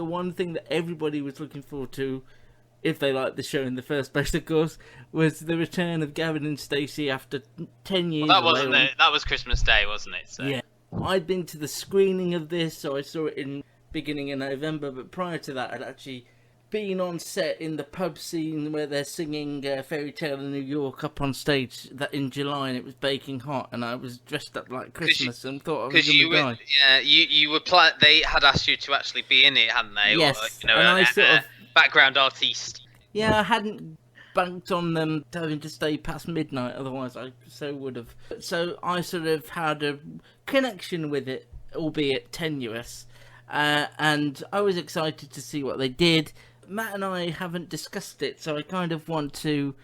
The one thing that everybody was looking forward to, if they liked the show in the first place, of course, was the return of Gavin and Stacey after 10 years Well, that away. wasn't it. That was Christmas Day, wasn't it? So. Yeah. I'd been to the screening of this, so I saw it in beginning of November, but prior to that I'd actually been on set in the pub scene where they're singing Fairy Tale in New York up on stage that in July, and it was baking hot, and I was dressed up like Christmas and thought I was going to die. Yeah, you were they had asked you to actually be in it, hadn't they? Yes, Or, you know, and I sort of background artiste. Yeah, I hadn't banked on them having to stay past midnight, otherwise I so would have. So I sort of had a connection with it, albeit tenuous, and I was excited to see what they did. Matt and I haven't discussed it, so I kind of want to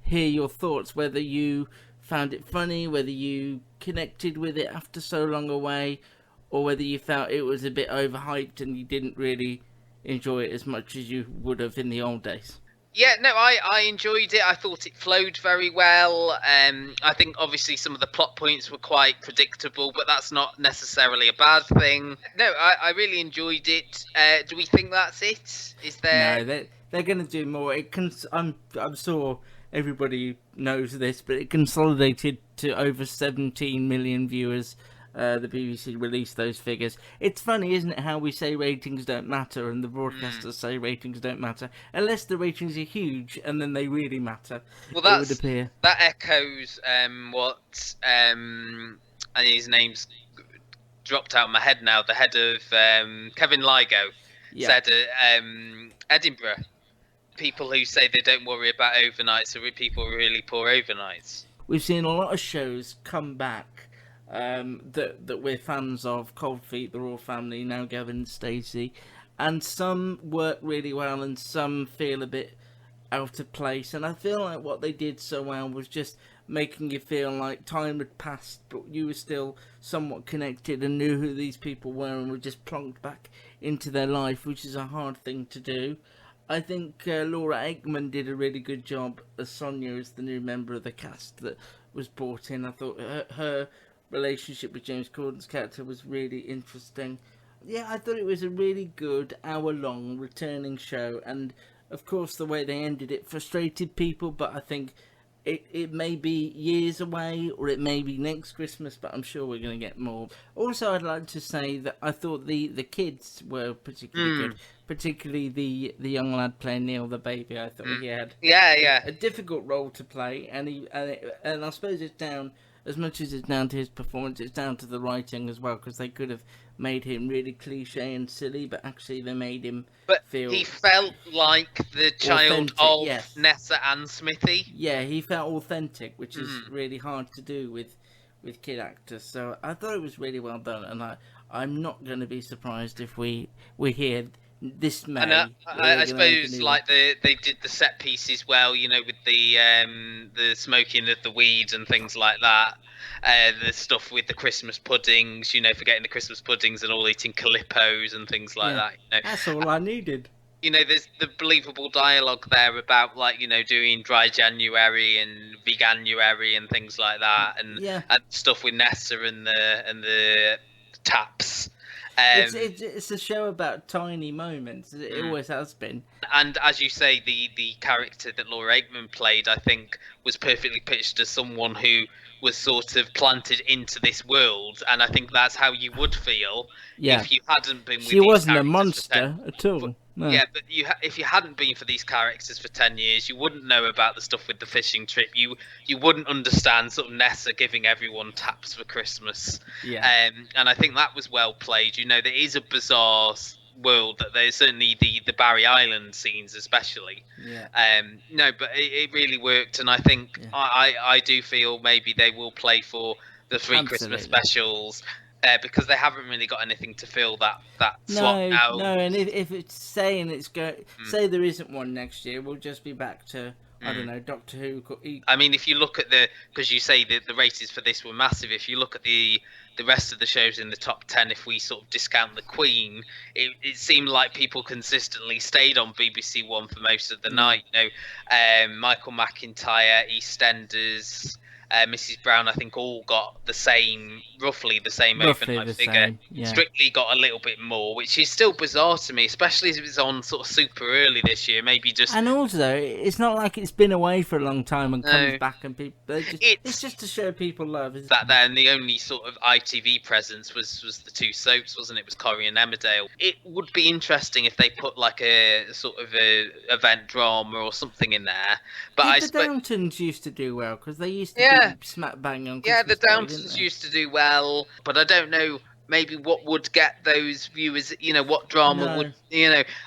hear your thoughts, whether you found it funny, whether you connected with it after so long away, or whether you felt it was a bit overhyped and you didn't really enjoy it as much as you would have in the old days. Yeah, no, I enjoyed it. I thought it flowed very well. I think obviously some of the plot points were quite predictable, but that's not necessarily a bad thing. No, I really enjoyed it. Do we think that's it? Is there? No, they're going to do more. I'm sure everybody knows this, but it consolidated to over 17 million viewers. The BBC released those figures. It's funny, isn't it, how we say ratings don't matter and the broadcasters say ratings don't matter, unless the ratings are huge and then they really matter. Well, it would appear that echoes what and his name's dropped out of my head now. The head of Kevin Ligo said at Edinburgh. People who say they don't worry about overnights are people who really poor overnights. We've seen a lot of shows come back that we're fans of. Cold Feet, The Royal Family, now Gavin and Stacey, and some work really well and some feel a bit out of place, and I feel like what they did so well was just making you feel like time had passed but you were still somewhat connected and knew who these people were and were just plonked back into their life, which is a hard thing to do. I think Laura Aikman did a really good job as Sonia, as the new member of the cast that was brought in. I thought her relationship with James Corden's character was really interesting. Yeah, I thought it was a really good hour-long returning show, and of course the way they ended it frustrated people, but I think it may be years away or it may be next Christmas, but I'm sure we're going to get more. Also, I'd like to say that I thought the kids were particularly good, particularly the young lad playing Neil the baby. I thought he had a difficult role to play, and I suppose it's down, as much as it's down to his performance, it's down to the writing as well, because they could have made him really cliche and silly, but actually they made him feel... he felt like the child of Nessa and Smithy. Yeah, he felt authentic, which is really hard to do with kid actors. So I thought it was really well done, and I'm not going to be surprised if we hear this May. And I suppose like they did the set pieces well, you know, with the smoking of the weed and things like that. The stuff with the Christmas puddings, you know, forgetting the Christmas puddings and all eating Calippos and things like that. You know? That's all I needed. You know, there's the believable dialogue there about, like, you know, doing dry January and veganuary and things like that, and stuff with Nessa and the taps. It's a show about tiny moments. It always has been. And as you say, the character that Laura Aikman played, I think, was perfectly pitched as someone who was sort of planted into this world, and I think that's how you would feel if you hadn't been with She wasn't a monster at all. No. Yeah, but if you hadn't been for these characters for 10 years, you wouldn't know about the stuff with the fishing trip. You wouldn't understand sort of Nessa giving everyone taps for Christmas. Yeah. And I think that was well played. You know, there is a bizarre world that there's certainly the Barry Island scenes especially. Yeah. No, but it really worked, and I think I do feel maybe they will play for the three Christmas specials. Because they haven't really got anything to fill that slot now. No, and if it's saying say there isn't one next year, we'll just be back to I don't know, Doctor Who. I mean, if you look at because you say that the ratings for this were massive. If you look at the rest of the shows in the top 10, if we sort of discount the Queen, it seemed like people consistently stayed on BBC One for most of the night. You know, Michael McIntyre, EastEnders. Mrs. Brown, I think, all got roughly the same overnight figure. Same, yeah. Strictly got a little bit more, which is still bizarre to me, especially as it was on sort of super early this year. Maybe just. And also, it's not like it's been away for a long time and comes back, and people. It's just to show people love. That then the only sort of ITV presence was the two soaps, wasn't it? It was Corrie and Emmerdale. It would be interesting if they put like a sort of a event drama or something in there. But the Downtons used to do well because they used to be smack bang on Christmas the Downtons used to do well, but I don't know maybe what would get those viewers, what drama would,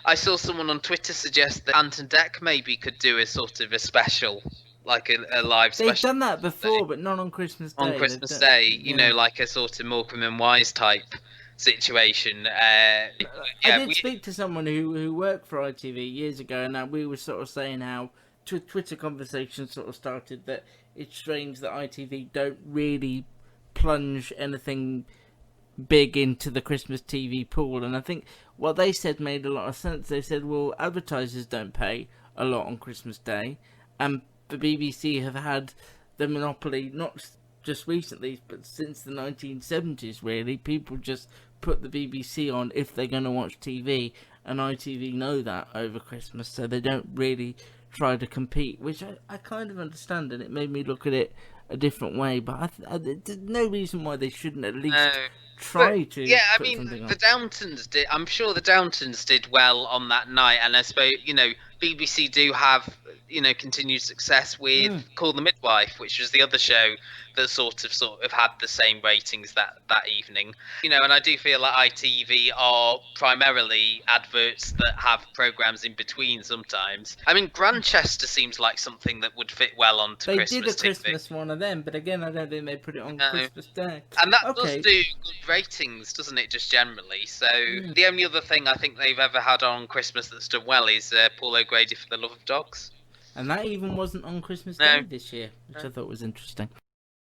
I saw someone on Twitter suggest that Ant and Dec maybe could do a sort of a special, like a live special. They've done that before, but not on Christmas Day. On Christmas Day, like a sort of Morecambe and Wise type situation. I did speak to someone who worked for ITV years ago, and we were sort of saying how Twitter conversations sort of started that it's strange that ITV don't really plunge anything big into the Christmas TV pool, and I think what they said made a lot of sense. They said, well, advertisers don't pay a lot on Christmas Day, and the BBC have had the monopoly not just recently, but since the 1970s, really. People just put the BBC on if they're going to watch TV, and ITV know that over Christmas, so they don't really try to compete, which I kind of understand, and it made me look at it a different way, but there's no reason why they shouldn't at least try to. Yeah, I mean, the Downtons did. I'm sure the Downtons did well on that night, and I suppose BBC do have continued success with Call the Midwife, which was the other show that sort of had the same ratings that evening. And I do feel like ITV are primarily adverts that have programs in between sometimes. I mean, Grantchester seems like something that would fit well onto Christmas TV. They did a Christmas one of them, but again, I don't think they put it on Christmas Day. And that does do good ratings, doesn't it, just generally? So the only other thing I think they've ever had on Christmas that's done well is Paul O'Grady for the Love of Dogs. And that even wasn't on Christmas Day this year, which I thought was interesting.